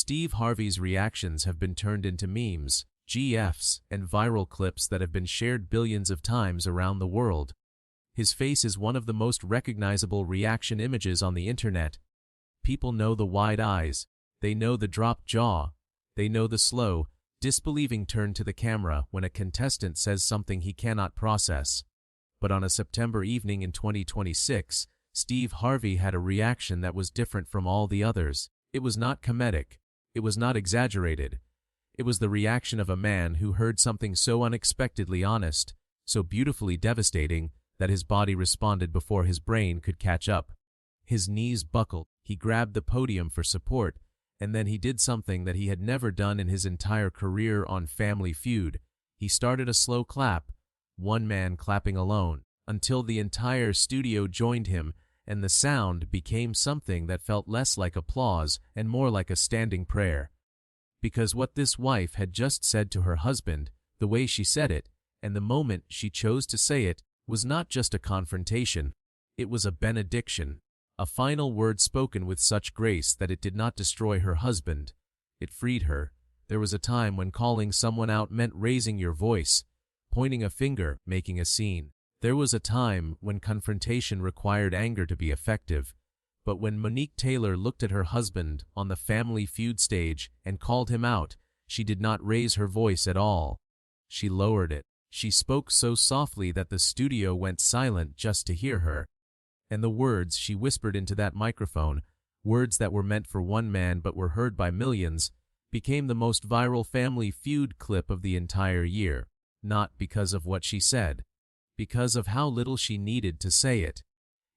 Steve Harvey's reactions have been turned into memes, GIFs, and viral clips that have been shared billions of times around the world. His face is one of the most recognizable reaction images on the internet. People know the wide eyes, they know the dropped jaw, they know the slow, disbelieving turn to the camera when a contestant says something he cannot process. But on a September evening in 2026, Steve Harvey had a reaction that was different from all the others. It was not comedic. It was not exaggerated. It was the reaction of a man who heard something so unexpectedly honest, so beautifully devastating, that his body responded before his brain could catch up. His knees buckled, he grabbed the podium for support, and then he did something that he had never done in his entire career on Family Feud. He started a slow clap, one man clapping alone, until the entire studio joined him, and the sound became something that felt less like applause and more like a standing prayer. Because what this wife had just said to her husband, the way she said it, and the moment she chose to say it, was not just a confrontation. It was a benediction, a final word spoken with such grace that it did not destroy her husband. It freed her. There was a time when calling someone out meant raising your voice, pointing a finger, making a scene. There was a time when confrontation required anger to be effective. But when Monique Taylor looked at her husband on the Family Feud stage and called him out, she did not raise her voice at all. She lowered it. She spoke so softly that the studio went silent just to hear her. And the words she whispered into that microphone, words that were meant for one man but were heard by millions, became the most viral Family Feud clip of the entire year. Not because of what she said, because of how little she needed to say it.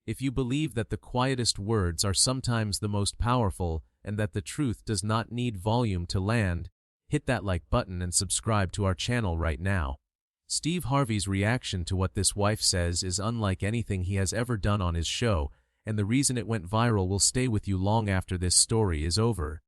If you believe that the quietest words are sometimes the most powerful and that the truth does not need volume to land, hit that like button and subscribe to our channel right now. Steve Harvey's reaction to what this wife says is unlike anything he has ever done on his show, and the reason it went viral will stay with you long after this story is over.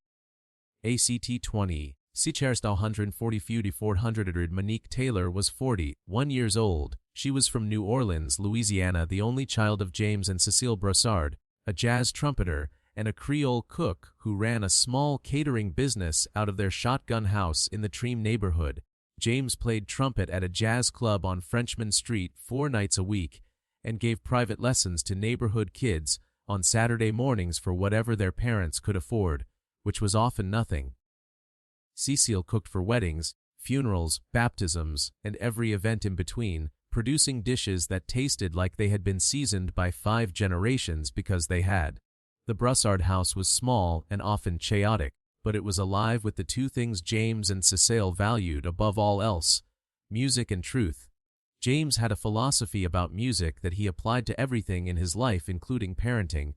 ACT 20. Seachairst 140 Feud 400. Monique Taylor was 41 years old. She was from New Orleans, Louisiana, the only child of James and Cecile Brossard, a jazz trumpeter, and a Creole cook who ran a small catering business out of their shotgun house in the Treem neighborhood. James played trumpet at a jazz club on Frenchman Street 4 nights a week and gave private lessons to neighborhood kids on Saturday mornings for whatever their parents could afford, which was often nothing. Cecile cooked for weddings, funerals, baptisms, and every event in between, producing dishes that tasted like they had been seasoned by 5 generations because they had. The Brossard house was small and often chaotic, but it was alive with the two things James and Cecile valued above all else: music and truth. James had a philosophy about music that he applied to everything in his life, including parenting.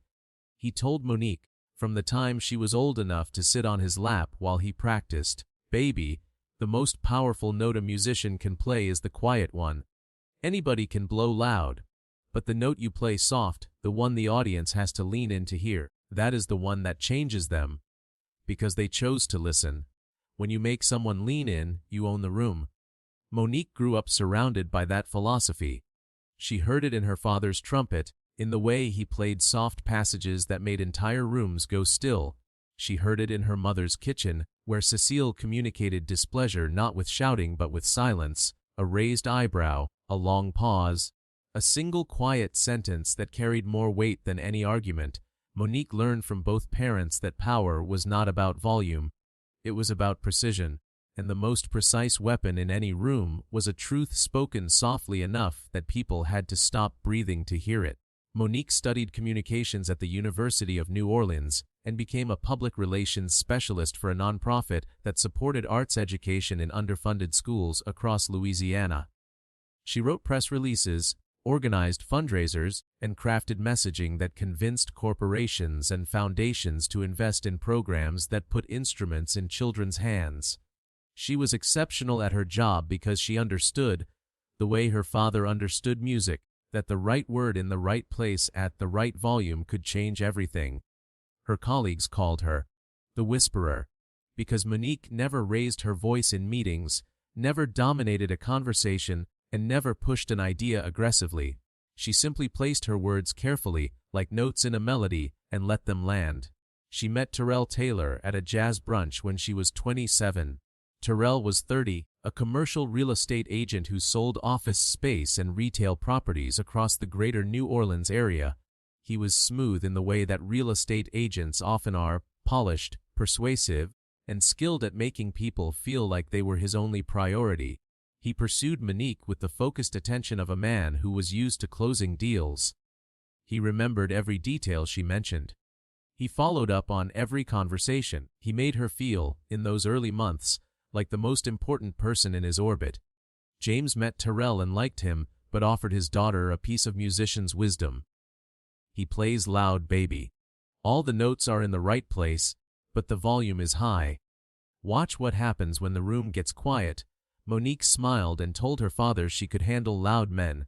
He told Monique, from the time she was old enough to sit on his lap while he practiced, "Baby, the most powerful note a musician can play is the quiet one. Anybody can blow loud, but the note you play soft, the one the audience has to lean in to hear, that is the one that changes them. Because they chose to listen. When you make someone lean in, you own the room." Monique grew up surrounded by that philosophy. She heard it in her father's trumpet, in the way he played soft passages that made entire rooms go still. She heard it in her mother's kitchen, where Cecile communicated displeasure not with shouting but with silence, a raised eyebrow, a long pause, a single quiet sentence that carried more weight than any argument. Monique learned from both parents that power was not about volume. It was about precision, and the most precise weapon in any room was a truth spoken softly enough that people had to stop breathing to hear it. Monique studied communications at the University of New Orleans and became a public relations specialist for a nonprofit that supported arts education in underfunded schools across Louisiana. She wrote press releases, organized fundraisers, and crafted messaging that convinced corporations and foundations to invest in programs that put instruments in children's hands. She was exceptional at her job because she understood, the way her father understood music, that the right word in the right place at the right volume could change everything. Her colleagues called her the Whisperer, because Monique never raised her voice in meetings, never dominated a conversation, and never pushed an idea aggressively. She simply placed her words carefully, like notes in a melody, and let them land. She met Terrell Taylor at a jazz brunch when she was 27. Terrell was 30, a commercial real estate agent who sold office space and retail properties across the greater New Orleans area. He was smooth in the way that real estate agents often are, polished, persuasive, and skilled at making people feel like they were his only priority. He pursued Monique with the focused attention of a man who was used to closing deals. He remembered every detail she mentioned. He followed up on every conversation. He made her feel, in those early months, like the most important person in his orbit. James met Terrell and liked him, but offered his daughter a piece of musician's wisdom. He plays loud, baby. All the notes are in the right place, but the volume is high. Watch what happens when the room gets quiet. Monique smiled and told her father she could handle loud men.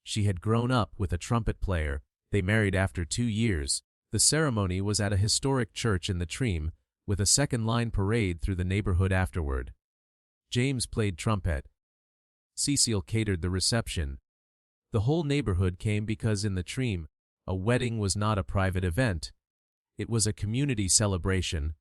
She had grown up with a trumpet player. They married after 2 years. The ceremony was at a historic church in the Treem, with a second-line parade through the neighborhood afterward. James played trumpet. Cecile catered the reception. The whole neighborhood came because in the Treem, a wedding was not a private event. It was a community celebration.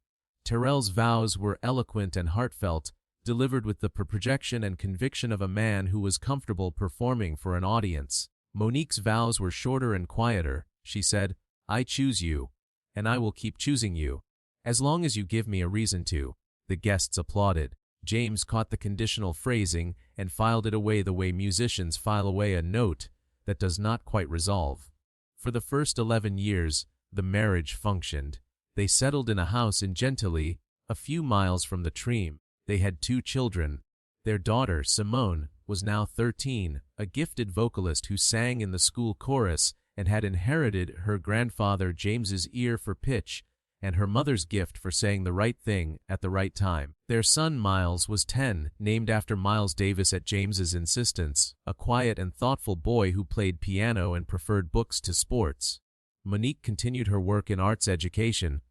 Terrell's vows were eloquent and heartfelt, delivered with the projection and conviction of a man who was comfortable performing for an audience. Monique's vows were shorter and quieter. She said, "I choose you, and I will keep choosing you, as long as you give me a reason to." The guests applauded. James caught the conditional phrasing and filed it away the way musicians file away a note that does not quite resolve. For the first 11 years, the marriage functioned. They settled in a house in Gentilly, a few miles from the Treem. They had 2 children. Their daughter, Simone, was now 13, a gifted vocalist who sang in the school chorus and had inherited her grandfather James's ear for pitch and her mother's gift for saying the right thing at the right time. Their son Miles was 10, named after Miles Davis at James's insistence, a quiet and thoughtful boy who played piano and preferred books to sports. Monique continued her work in arts education.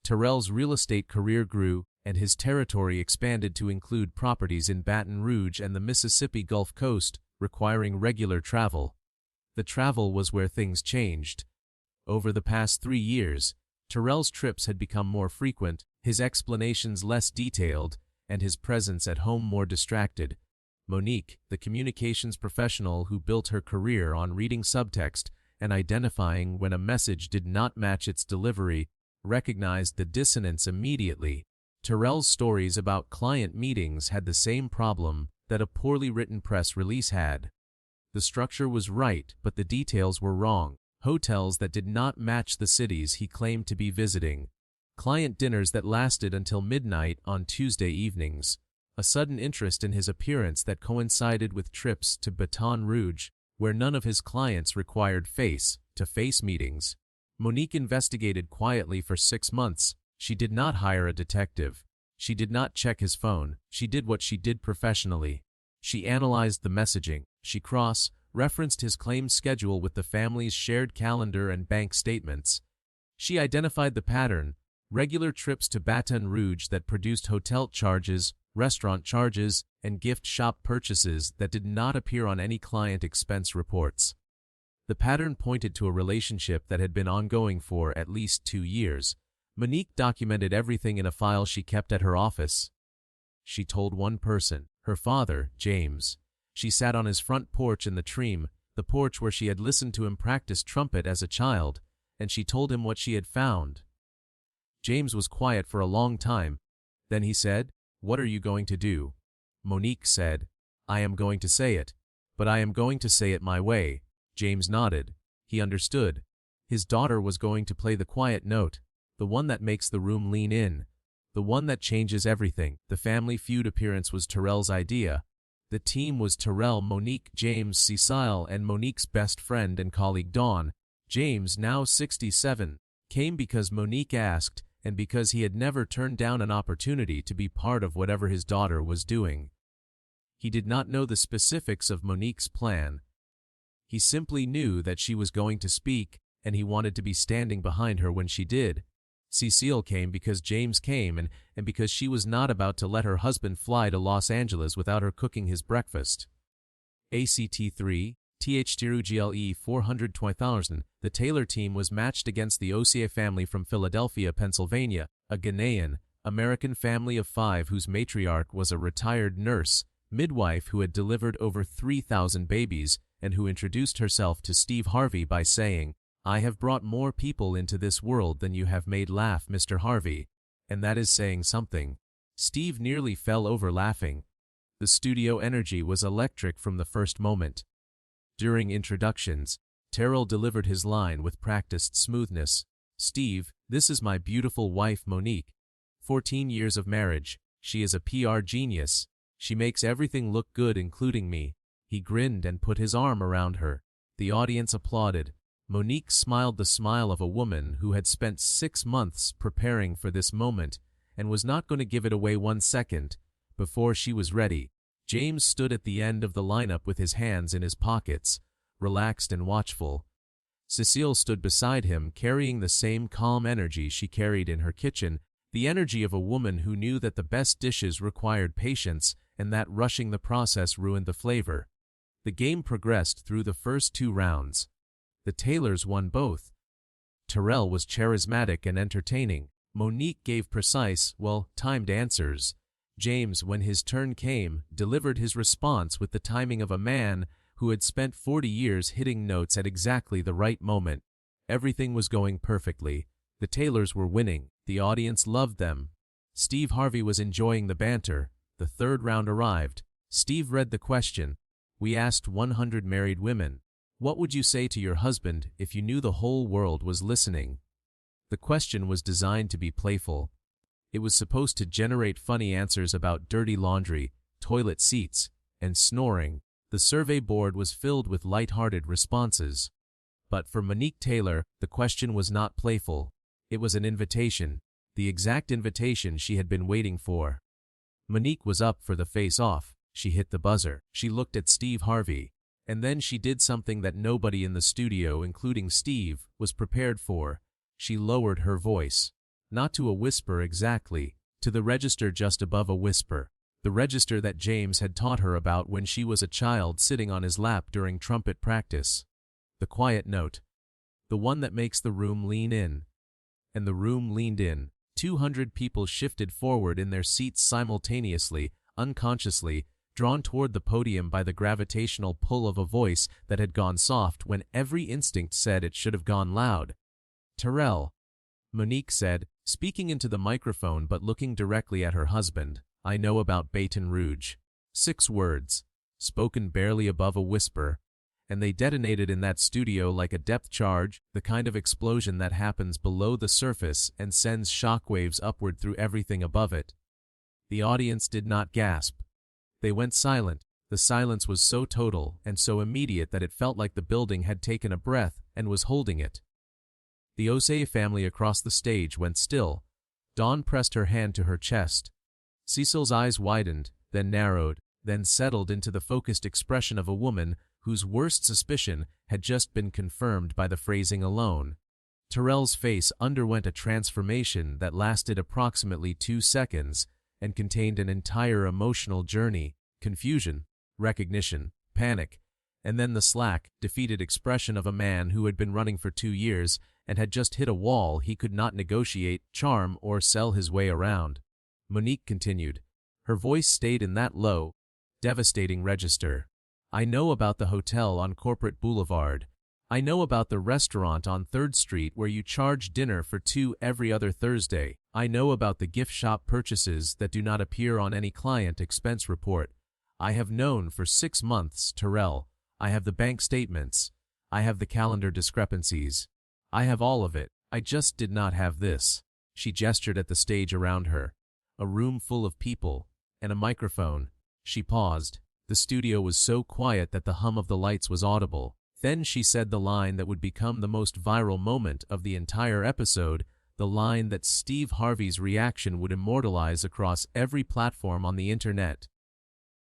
Terrell's real estate career grew, and his territory expanded to include properties in Baton Rouge and the Mississippi Gulf Coast, requiring regular travel. The travel was where things changed. Over the past 3 years, Terrell's trips had become more frequent, his explanations less detailed, and his presence at home more distracted. Monique, the communications professional who built her career on reading subtext and identifying when a message did not match its delivery, recognized the dissonance immediately. Terrell's stories about client meetings had the same problem that a poorly written press release had. The structure was right, but the details were wrong. Hotels that did not match the cities he claimed to be visiting. Client dinners that lasted until midnight on Tuesday evenings. A sudden interest in his appearance that coincided with trips to Baton Rouge, where none of his clients required face-to-face meetings. Monique investigated quietly for 6 months. She did not hire a detective. She did not check his phone. She did what she did professionally. She analyzed the messaging. She cross-referenced his claim schedule with the family's shared calendar and bank statements. She identified the pattern: regular trips to Baton Rouge that produced hotel charges, restaurant charges, and gift shop purchases that did not appear on any client expense reports. The pattern pointed to a relationship that had been ongoing for at least 2 years. Monique documented everything in a file she kept at her office. She told one person, her father, James. She sat on his front porch in the Treem, the porch where she had listened to him practice trumpet as a child, and she told him what she had found. James was quiet for a long time. Then he said, "What are you going to do?" Monique said, "I am going to say it, but I am going to say it my way." James nodded. He understood. His daughter was going to play the quiet note, the one that makes the room lean in, the one that changes everything. The Family Feud appearance was Terrell's idea. The team was Terrell, Monique, James, Cecile, and Monique's best friend and colleague Dawn. James, now 67, came because Monique asked, and because he had never turned down an opportunity to be part of whatever his daughter was doing. He did not know the specifics of Monique's plan. He simply knew that she was going to speak, and he wanted to be standing behind her when she did. Cecile came because James came and because she was not about to let her husband fly to Los Angeles without her cooking his breakfast. ACT3, THTRUGLE 420,000. The Taylor team was matched against the Osei family from Philadelphia, Pennsylvania, a Ghanaian American family of 5 whose matriarch was a retired nurse, midwife who had delivered over 3,000 babies, and who introduced herself to Steve Harvey by saying, "I have brought more people into this world than you have made laugh, Mr. Harvey." And that is saying something. Steve nearly fell over laughing. The studio energy was electric from the first moment. During introductions, Terrell delivered his line with practiced smoothness. "Steve, this is my beautiful wife Monique. 14 years of marriage. She is a PR genius. She makes everything look good, including me." He grinned and put his arm around her. The audience applauded. Monique smiled the smile of a woman who had spent 6 months preparing for this moment and was not going to give it away 1 second before she was ready. James stood at the end of the lineup with his hands in his pockets, relaxed and watchful. Cecile stood beside him, carrying the same calm energy she carried in her kitchen, the energy of a woman who knew that the best dishes required patience and that rushing the process ruined the flavor. The game progressed through the first 2 rounds. The Taylors won both. Terrell was charismatic and entertaining. Monique gave precise, timed answers. James, when his turn came, delivered his response with the timing of a man who had spent 40 years hitting notes at exactly the right moment. Everything was going perfectly. The Taylors were winning. The audience loved them. Steve Harvey was enjoying the banter. The 3rd round arrived. Steve read the question. "We asked 100 married women, what would you say to your husband if you knew the whole world was listening?" The question was designed to be playful. It was supposed to generate funny answers about dirty laundry, toilet seats, and snoring. The survey board was filled with light-hearted responses. But for Monique Taylor, the question was not playful. It was an invitation, the exact invitation she had been waiting for. Monique was up for the face-off. She hit the buzzer. She looked at Steve Harvey. And then she did something that nobody in the studio, including Steve, was prepared for. She lowered her voice. Not to a whisper exactly, to the register just above a whisper. The register that James had taught her about when she was a child sitting on his lap during trumpet practice. The quiet note. The one that makes the room lean in. And the room leaned in. 200 people shifted forward in their seats simultaneously, unconsciously, drawn toward the podium by the gravitational pull of a voice that had gone soft when every instinct said it should have gone loud. "Terrell," Monique said, speaking into the microphone but looking directly at her husband, "I know about Baton Rouge." 6 words, spoken barely above a whisper, and they detonated in that studio like a depth charge, the kind of explosion that happens below the surface and sends shockwaves upward through everything above it. The audience did not gasp. They went silent. The silence was so total and so immediate that it felt like the building had taken a breath and was holding it. The Osei family across the stage went still. Dawn pressed her hand to her chest. Cecil's eyes widened, then narrowed, then settled into the focused expression of a woman whose worst suspicion had just been confirmed by the phrasing alone. Terrell's face underwent a transformation that lasted approximately 2 seconds and contained an entire emotional journey: confusion, recognition, panic, and then the slack, defeated expression of a man who had been running for 2 years and had just hit a wall he could not negotiate, charm, or sell his way around. Monique continued. Her voice stayed in that low, devastating register. "I know about the hotel on Corporate Boulevard. I know about the restaurant on 3rd Street where you charge dinner for 2 every other Thursday. I know about the gift shop purchases that do not appear on any client expense report. I have known for 6 months, Terrell. I have the bank statements. I have the calendar discrepancies. I have all of it. I just did not have this." She gestured at the stage around her. A room full of people, and a microphone. She paused. The studio was so quiet that the hum of the lights was audible. Then she said the line that would become the most viral moment of the entire episode, the line that Steve Harvey's reaction would immortalize across every platform on the internet.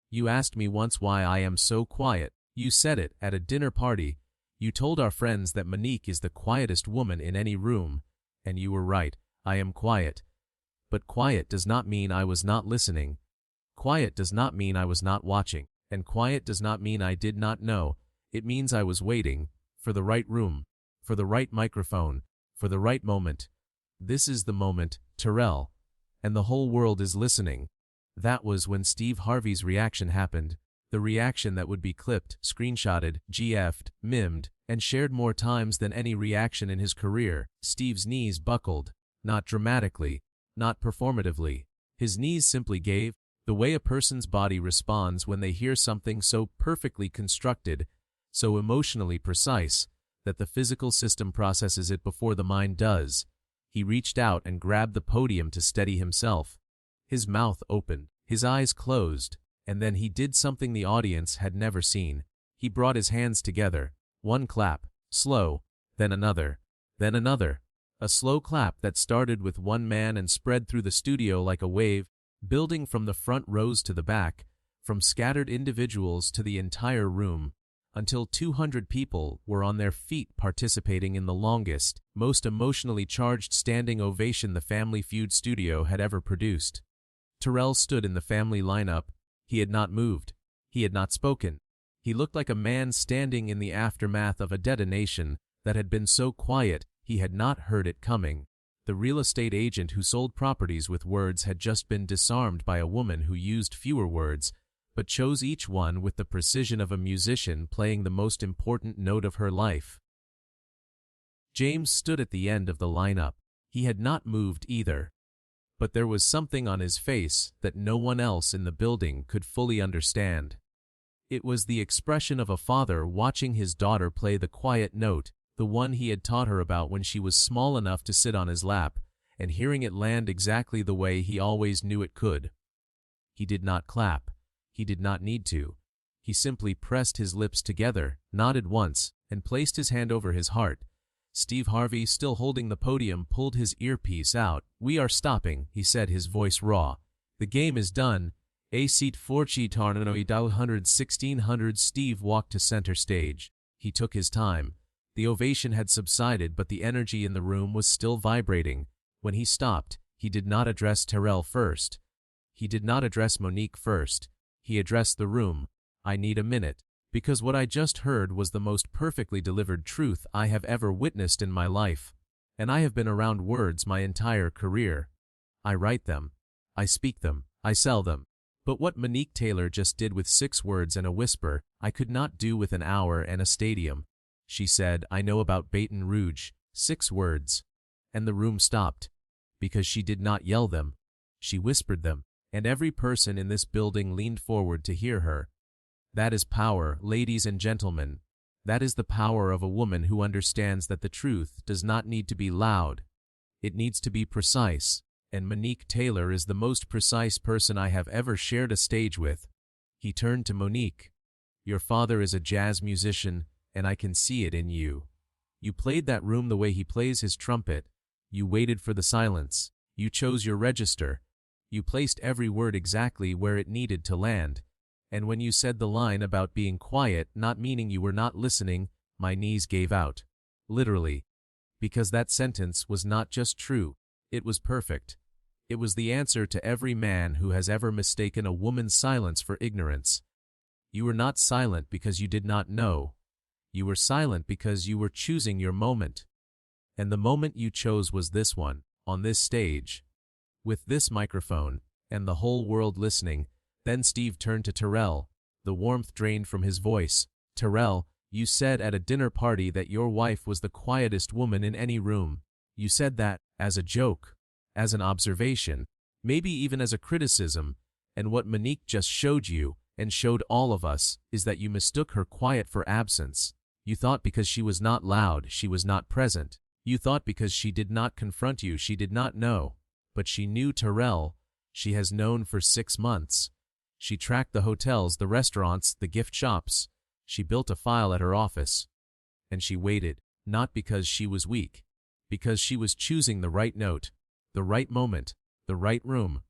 "You asked me once why I am so quiet. You said it at a dinner party. You told our friends that Monique is the quietest woman in any room, and you were right. I am quiet. But quiet does not mean I was not listening. Quiet does not mean I was not watching, and quiet does not mean I did not know. It means I was waiting for the right room, for the right microphone, for the right moment. This is the moment, Terrell. And the whole world is listening. That was when Steve Harvey's reaction happened. The reaction that would be clipped, screenshotted, GF'd, mimed, and shared more times than any reaction in his career. Steve's knees buckled. Not dramatically, not performatively. His knees simply gave. The way a person's body responds when they hear something so perfectly constructed, so emotionally precise, that the physical system processes it before the mind does. He reached out and grabbed the podium to steady himself. His mouth opened, his eyes closed, and then he did something the audience had never seen. He brought his hands together. One clap, slow, then another, then another. A slow clap that started with one man and spread through the studio like a wave, building from the front rows to the back, from scattered individuals to the entire room, until 200 people were on their feet participating in the longest, most emotionally charged standing ovation the Family Feud studio had ever produced. Terrell stood in the family lineup. He had not moved. He had not spoken. He looked like a man standing in the aftermath of a detonation that had been so quiet he had not heard it coming. The real estate agent who sold properties with words had just been disarmed by a woman who used fewer words, but chose each one with the precision of a musician playing the most important note of her life. James stood at the end of the lineup. He had not moved either. But there was something on his face that no one else in the building could fully understand. It was the expression of a father watching his daughter play the quiet note, the one he had taught her about when she was small enough to sit on his lap, and hearing it land exactly the way he always knew it could. He did not clap. He did not need to. He simply pressed his lips together, nodded once, and placed his hand over his heart. Steve Harvey, still holding the podium, pulled his earpiece out. "We are stopping," he said, his voice raw. "The game is done. A seat for Chitarnano 1600. Steve walked to center stage. He took his time. The ovation had subsided, but the energy in the room was still vibrating. When he stopped, he did not address Terrell first. He did not address Monique first. He addressed the room. "I need a minute, because what I just heard was the most perfectly delivered truth I have ever witnessed in my life. And I have been around words my entire career. I write them. I speak them. I sell them. But what Monique Taylor just did with 6 words and a whisper, I could not do with an hour and a stadium. She said, 'I know about Baton Rouge.' 6 words. And the room stopped. Because she did not yell them. She whispered them. And every person in this building leaned forward to hear her. That is power, ladies and gentlemen. That is the power of a woman who understands that the truth does not need to be loud. It needs to be precise. And Monique Taylor is the most precise person I have ever shared a stage with." He turned to Monique. "Your father is a jazz musician, and I can see it in you. You played that room the way he plays his trumpet. You waited for the silence. You chose your register. You placed every word exactly where it needed to land. And when you said the line about being quiet, not meaning you were not listening, my knees gave out. Literally. Because that sentence was not just true. It was perfect. It was the answer to every man who has ever mistaken a woman's silence for ignorance. You were not silent because you did not know. You were silent because you were choosing your moment. And the moment you chose was this one, on this stage, with this microphone, and the whole world listening." Then Steve turned to Terrell. The warmth drained from his voice. "Terrell, you said at a dinner party that your wife was the quietest woman in any room. You said that, as a joke, as an observation, maybe even as a criticism, and what Monique just showed you, and showed all of us, is that you mistook her quiet for absence. You thought because she was not loud, she was not present. You thought because she did not confront you, she did not know. But she knew, Terrell. She has known for 6 months. She tracked the hotels, the restaurants, the gift shops. She built a file at her office. And she waited, not because she was weak, because she was choosing the right note, the right moment, the right room.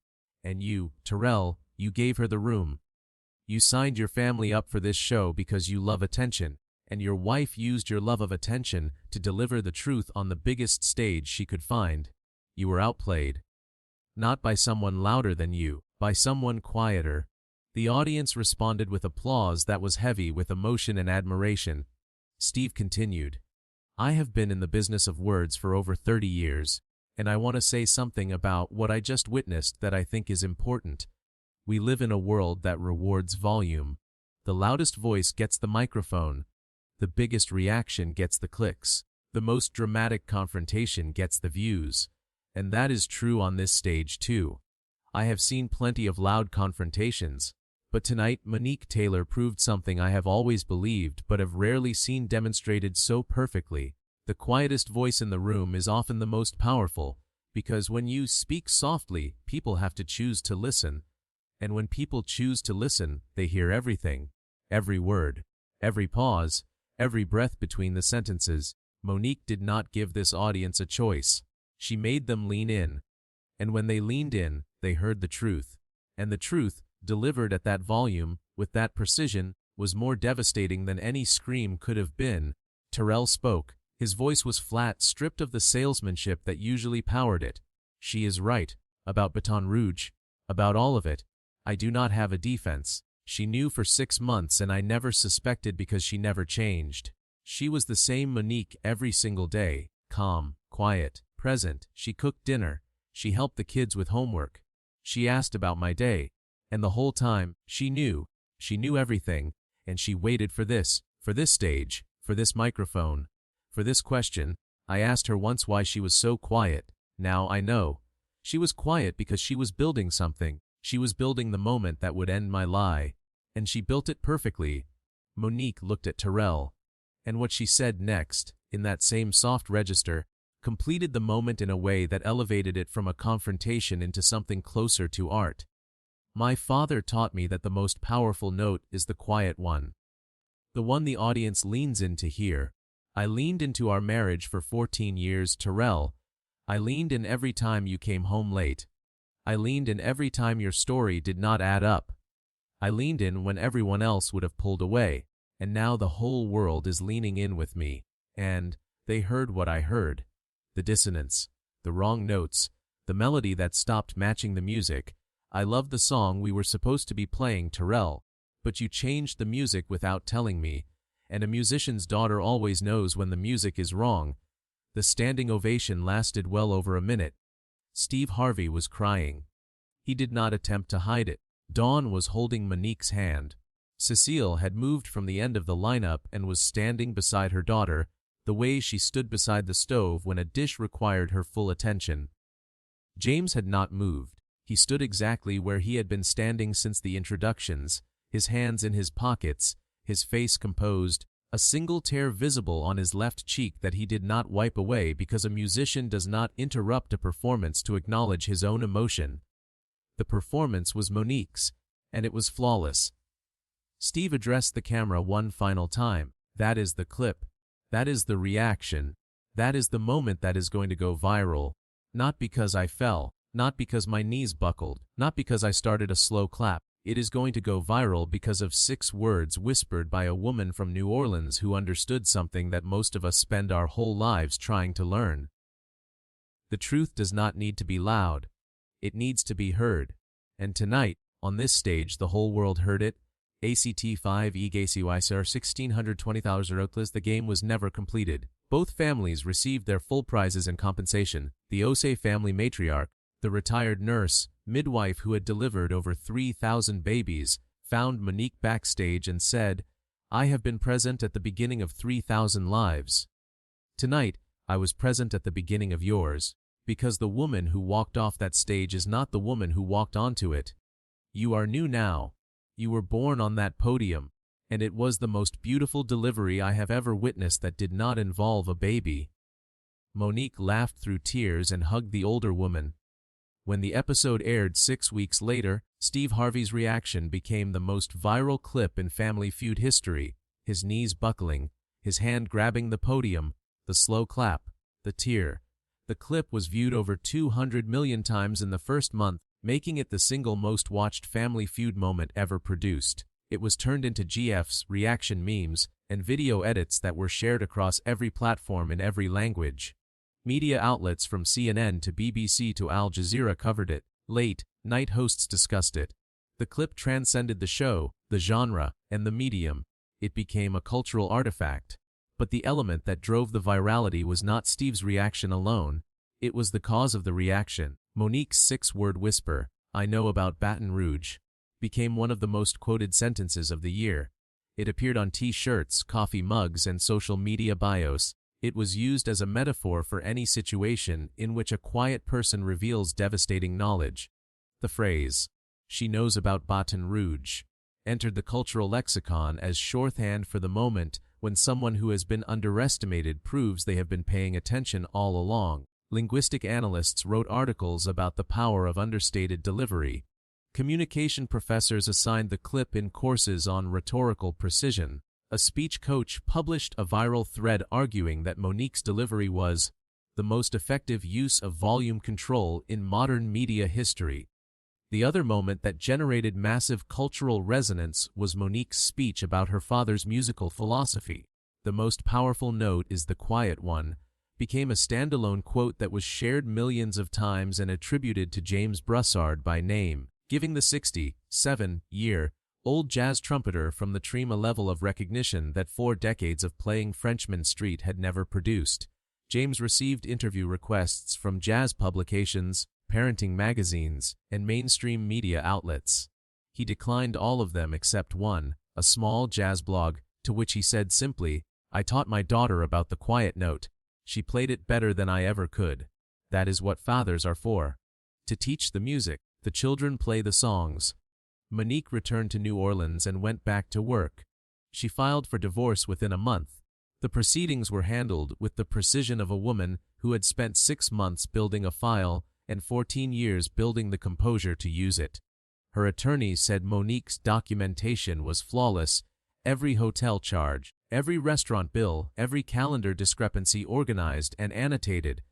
And you, Terrell, you gave her the room. You signed your family up for this show because you love attention, and your wife used your love of attention to deliver the truth on the biggest stage she could find. You were outplayed. Not by someone louder than you, by someone quieter. The audience responded with applause that was heavy with emotion and admiration. Steve continued, "I have been in the business of words for over 30 years, and I want to say something about what I just witnessed that I think is important. We live in a world that rewards volume. The loudest voice gets the microphone. The biggest reaction gets the clicks. The most dramatic confrontation gets the views. And that is true on this stage too. I have seen plenty of loud confrontations, but tonight Monique Taylor proved something I have always believed but have rarely seen demonstrated so perfectly. The quietest voice in the room is often the most powerful, because when you speak softly, people have to choose to listen. And when people choose to listen, they hear everything. Every word, every pause, every breath between the sentences. Monique did not give this audience a choice. She made them lean in. And when they leaned in, they heard the truth. And the truth, delivered at that volume, with that precision, was more devastating than any scream could have been. Terrell spoke. His voice was flat, stripped of the salesmanship that usually powered it. "She is right. About Baton Rouge. About all of it. I do not have a defense. She knew for 6 months and I never suspected because she never changed. She was the same Monique every single day, calm, quiet, present. She cooked dinner. She helped the kids with homework. She asked about my day. And the whole time, she knew everything, and she waited for this stage, for this microphone, for this question. I asked her once why she was so quiet. Now I know. She was quiet because she was building something. She was building the moment that would end my lie. And she built it perfectly." Monique looked at Terrell. And what she said next, in that same soft register, completed the moment in a way that elevated it from a confrontation into something closer to art. "My father taught me that the most powerful note is the quiet one. The one the audience leans in to hear. I leaned into our marriage for 14 years, Terrell. I leaned in every time you came home late. I leaned in every time your story did not add up. I leaned in when everyone else would have pulled away, and now the whole world is leaning in with me. And they heard what I heard. The dissonance, the wrong notes, the melody that stopped matching the music. I loved the song we were supposed to be playing, Terrell, but you changed the music without telling me, and a musician's daughter always knows when the music is wrong." The standing ovation lasted well over a minute. Steve Harvey was crying. He did not attempt to hide it. Dawn was holding Monique's hand. Cecile had moved from the end of the lineup and was standing beside her daughter, the way she stood beside the stove when a dish required her full attention. James had not moved. He stood exactly where he had been standing since the introductions, his hands in his pockets, his face composed, a single tear visible on his left cheek that he did not wipe away because a musician does not interrupt a performance to acknowledge his own emotion. The performance was Monique's, and it was flawless. Steve addressed the camera one final time. "That is the clip. That is the reaction. That is the moment that is going to go viral. Not because I fell, not because my knees buckled, not because I started a slow clap. It is going to go viral because of 6 words whispered by a woman from New Orleans who understood something that most of us spend our whole lives trying to learn. The truth does not need to be loud. It needs to be heard. And tonight, on this stage, the whole world heard it. ACT5 EGACYSR 1620,000. The game was never completed. Both families received their full prizes and compensation. The Osei family matriarch, the retired nurse, midwife who had delivered over 3,000 babies, found Monique backstage and said, "I have been present at the beginning of 3,000 lives. Tonight, I was present at the beginning of yours. Because the woman who walked off that stage is not the woman who walked onto it. You are new now. You were born on that podium, and it was the most beautiful delivery I have ever witnessed that did not involve a baby." Monique laughed through tears and hugged the older woman. When the episode aired 6 weeks later, Steve Harvey's reaction became the most viral clip in Family Feud history, his knees buckling, his hand grabbing the podium, the slow clap, the tear. The clip was viewed over 200 million times in the first month, making it the single most watched Family Feud moment ever produced. It was turned into GFs, reaction memes, and video edits that were shared across every platform in every language. Media outlets from CNN to BBC to Al Jazeera covered it. Late night hosts discussed it. The clip transcended the show, the genre, and the medium. It became a cultural artifact. But the element that drove the virality was not Steve's reaction alone. It was the cause of the reaction. Monique's six-word whisper, "I know about Baton Rouge," became one of the most quoted sentences of the year. It appeared on T-shirts, coffee mugs, and social media bios. It was used as a metaphor for any situation in which a quiet person reveals devastating knowledge. The phrase, "She knows about Baton Rouge," entered the cultural lexicon as shorthand for the moment when someone who has been underestimated proves they have been paying attention all along. Linguistic analysts wrote articles about the power of understated delivery. Communication professors assigned the clip in courses on rhetorical precision. A speech coach published a viral thread arguing that Monique's delivery was the most effective use of volume control in modern media history. The other moment that generated massive cultural resonance was Monique's speech about her father's musical philosophy. "The most powerful note is the quiet one," became a standalone quote that was shared millions of times and attributed to James Broussard by name, giving the 67-year-old jazz trumpeter from the Treme a level of recognition that 4 decades of playing Frenchman Street had never produced. James received interview requests from jazz publications, parenting magazines, and mainstream media outlets. He declined all of them except one, a small jazz blog, to which he said simply, "I taught my daughter about the quiet note. She played it better than I ever could. That is what fathers are for. To teach the music, the children play the songs." Monique returned to New Orleans and went back to work. She filed for divorce within a month. The proceedings were handled with the precision of a woman who had spent 6 months building a file and 14 years building the composure to use it. Her attorneys said Monique's documentation was flawless. Every hotel charge, every restaurant bill, every calendar discrepancy organized and annotated.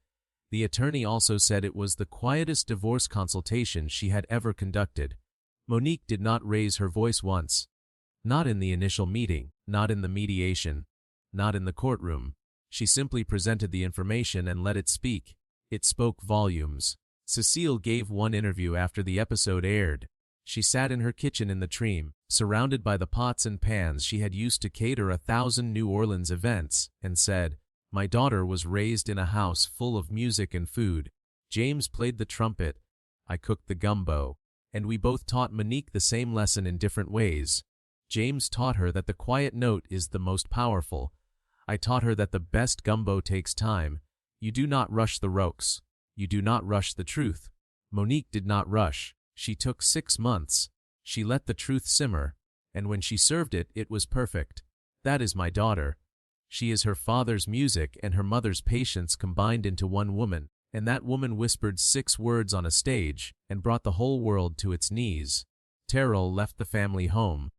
The attorney also said it was the quietest divorce consultation she had ever conducted. Monique did not raise her voice once. Not in the initial meeting, not in the mediation, not in the courtroom. She simply presented the information and let it speak. It spoke volumes. Cecile gave one interview after the episode aired. She sat in her kitchen in the Treme, surrounded by the pots and pans she had used to cater 1,000 New Orleans events, and said, "My daughter was raised in a house full of music and food. James played the trumpet. I cooked the gumbo. And we both taught Monique the same lesson in different ways. James taught her that the quiet note is the most powerful. I taught her that the best gumbo takes time. You do not rush the rokes. You do not rush the truth." Monique did not rush. She took 6 months. She let the truth simmer, and when she served it, it was perfect. That is my daughter. She is her father's music and her mother's patience combined into one woman, and that woman whispered 6 words on a stage and brought the whole world to its knees. Terrell left the family home.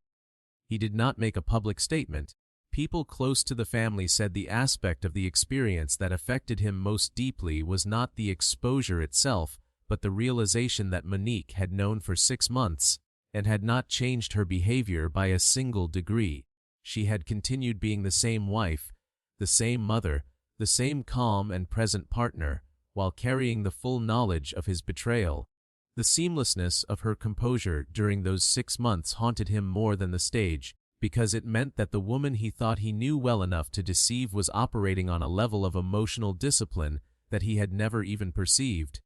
He did not make a public statement. People close to the family said the aspect of the experience that affected him most deeply was not the exposure itself, but the realization that Monique had known for 6 months and had not changed her behavior by a single degree. She had continued being the same wife, the same mother, the same calm and present partner, while carrying the full knowledge of his betrayal. The seamlessness of her composure during those 6 months haunted him more than the stage, because it meant that the woman he thought he knew well enough to deceive was operating on a level of emotional discipline that he had never even perceived.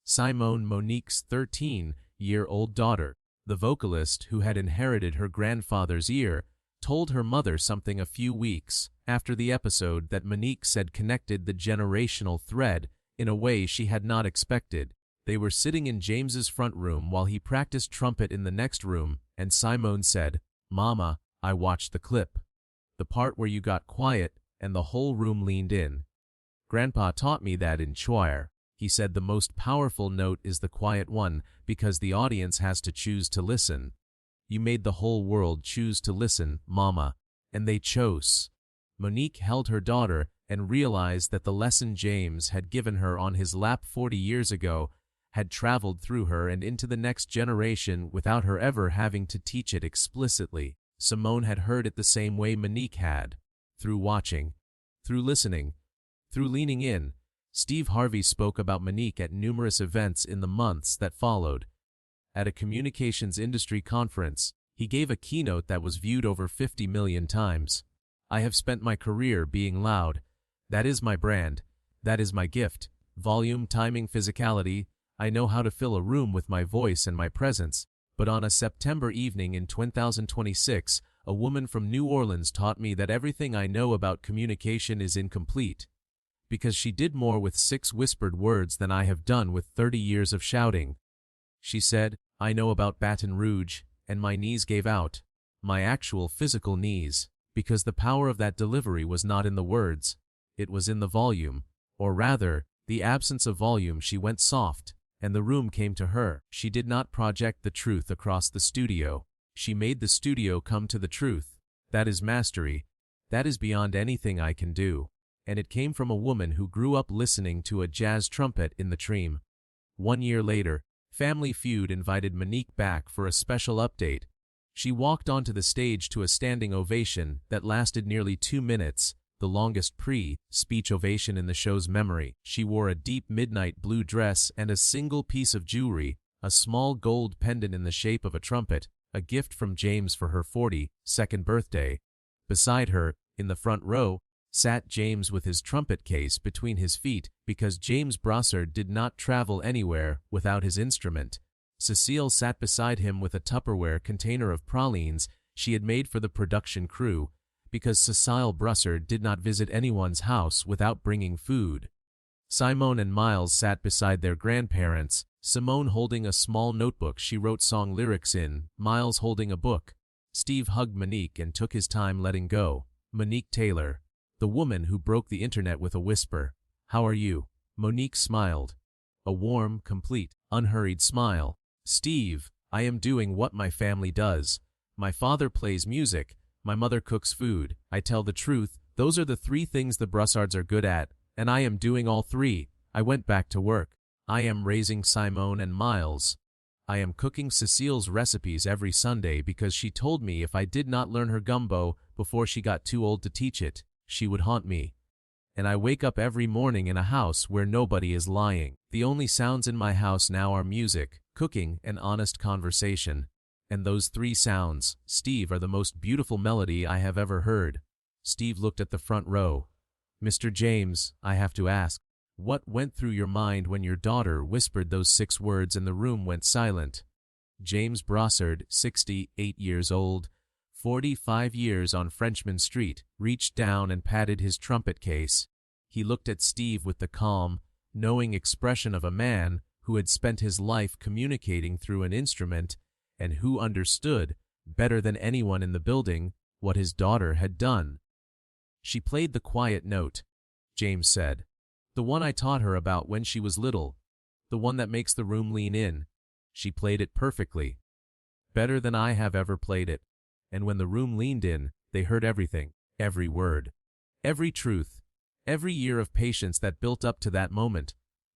Simone, Monique's 13-year-old daughter, the vocalist who had inherited her grandfather's ear, told her mother something a few weeks after the episode that Monique said connected the generational thread in a way she had not expected. They were sitting in James's front room while he practiced trumpet in the next room, and Simone said, "Mama, I watched the clip. The part where you got quiet and the whole room leaned in. Grandpa taught me that in choir. He said the most powerful note is the quiet one because the audience has to choose to listen. You made the whole world choose to listen, Mama, and they chose." Monique held her daughter and realized that the lesson James had given her on his lap 40 years ago had traveled through her and into the next generation without her ever having to teach it explicitly. Simone had heard it the same way Monique had, through watching, through listening, through leaning in. Steve Harvey spoke about Monique at numerous events in the months that followed. At a communications industry conference, he gave a keynote that was viewed over 50 million times. I have spent my career being loud. That is my brand. That is my gift. Volume, timing, physicality. I know how to fill a room with my voice and my presence. But on a September evening in 2026, a woman from New Orleans taught me that everything I know about communication is incomplete. Because she did more with 6 whispered words than I have done with 30 years of shouting. She said, I know about Baton Rouge, and my knees gave out. My actual physical knees. Because the power of that delivery was not in the words. It was in the volume. Or rather, the absence of volume. She went soft, and the room came to her. She did not project the truth across the studio. She made the studio come to the truth. That is mastery. That is beyond anything I can do. And it came from a woman who grew up listening to a jazz trumpet in the Treem. 1 year later, Family Feud invited Monique back for a special update. She walked onto the stage to a standing ovation that lasted nearly 2 minutes, the longest pre-speech ovation in the show's memory. She wore a deep midnight blue dress and a single piece of jewelry, a small gold pendant in the shape of a trumpet, a gift from James for her 42nd birthday. Beside her, in the front row, sat James with his trumpet case between his feet because James Brassard did not travel anywhere without his instrument. Cecile sat beside him with a Tupperware container of pralines she had made for the production crew because Cecile Brassard did not visit anyone's house without bringing food. Simone and Miles sat beside their grandparents, Simone holding a small notebook she wrote song lyrics in, Miles holding a book. Steve hugged Monique and took his time letting go. Monique Taylor, the woman who broke the internet with a whisper. How are you? Monique smiled. A warm, complete, unhurried smile. Steve, I am doing what my family does. My father plays music. My mother cooks food. I tell the truth. Those are the 3 things the Brassards are good at, and I am doing all 3. I went back to work. I am raising Simone and Miles. I am cooking Cecile's recipes every Sunday because she told me if I did not learn her gumbo before she got too old to teach it, she would haunt me. And I wake up every morning in a house where nobody is lying. The only sounds in my house now are music, cooking, and honest conversation. And those 3 sounds, Steve, are the most beautiful melody I have ever heard. Steve looked at the front row. Mr. James, I have to ask, what went through your mind when your daughter whispered those 6 words and the room went silent? James Brassard, 68 years old, 45 years on Frenchman Street, reached down and patted his trumpet case. He looked at Steve with the calm, knowing expression of a man who had spent his life communicating through an instrument and who understood, better than anyone in the building, what his daughter had done. She played the quiet note, James said. The one I taught her about when she was little. The one that makes the room lean in. She played it perfectly. Better than I have ever played it. And when the room leaned in, they heard everything, every word, every truth, every year of patience that built up to that moment.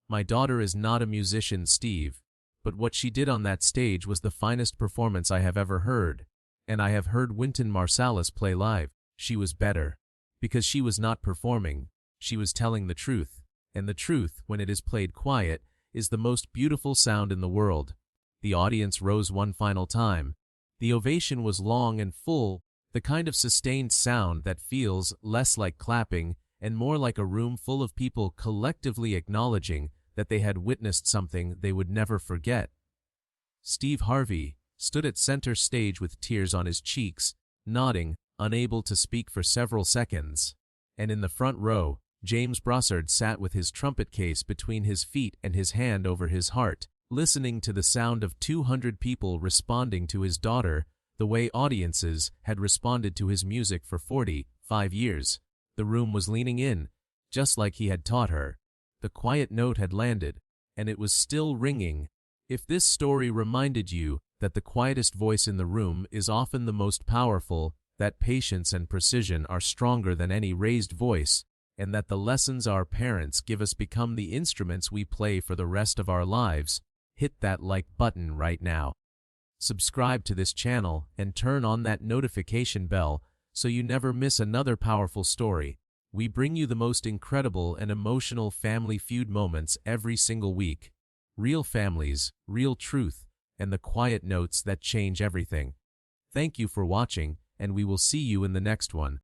My daughter is not a musician, Steve, but what she did on that stage was the finest performance I have ever heard. And I have heard Wynton Marsalis play live. She was better. Because she was not performing. She was telling the truth. And the truth, when it is played quiet, is the most beautiful sound in the world. The audience rose one final time. The ovation was long and full, the kind of sustained sound that feels less like clapping and more like a room full of people collectively acknowledging that they had witnessed something they would never forget. Steve Harvey stood at center stage with tears on his cheeks, nodding, unable to speak for several seconds. And in the front row, James Brassard sat with his trumpet case between his feet and his hand over his heart, listening to the sound of 200 people responding to his daughter the way audiences had responded to his music for 45 years. The room was leaning in, just like he had taught her. The quiet note had landed, and it was still ringing. If this story reminded you that the quietest voice in the room is often the most powerful, that patience and precision are stronger than any raised voice, and that the lessons our parents give us become the instruments we play for the rest of our lives, hit that like button right now. Subscribe to this channel and turn on that notification bell so you never miss another powerful story. We bring you the most incredible and emotional Family Feud moments every single week. Real families, real truth, and the quiet notes that change everything. Thank you for watching, and we will see you in the next one.